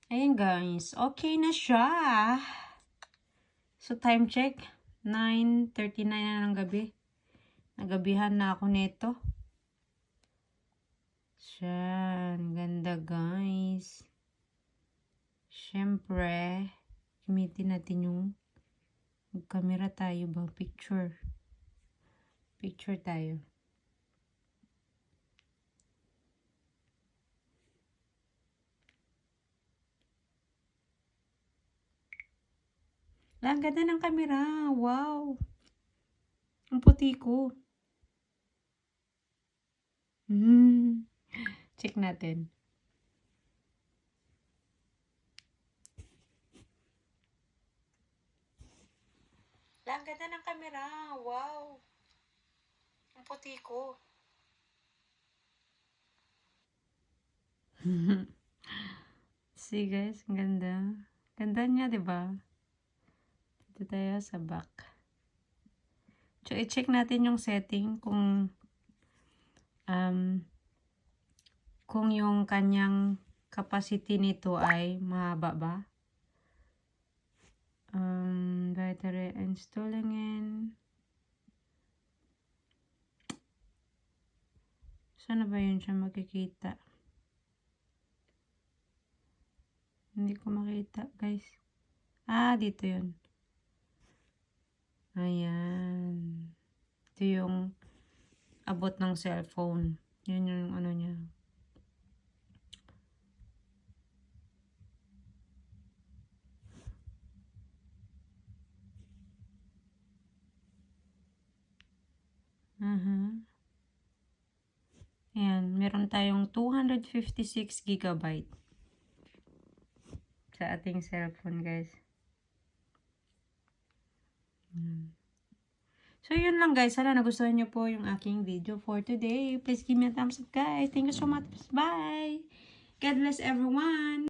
Ayan guys, okay na siya. So time check, 9:39 na ng gabi. Nagabihan na ako nito. Siyan, ganda guys. Siyempre, gamitin natin yung mag-camera tayo ba? Picture tayo. Ang ganda ng camera. Wow. Ang puti ko. Check natin. Ang ganda ng camera. Wow. Ang puti ko. See guys, ang ganda. Ganda niya, 'di ba? Dito tayo sa back. So, i-check natin yung setting kung yung kanyang capacity nito ay mahaba ba. Battery installing in. Saan na ba yun siya makikita? Hindi ko makita, guys. Dito yun. Ayan. Ito yung abot ng cellphone. Yan yung ano niya. Ayan, meron tayong 256 GB sa ating cellphone, guys. So, yun lang guys. Sana nagustuhan nyo po yung aking video for today. Please give me a thumbs up, guys. Thank you so much. Bye! God bless everyone!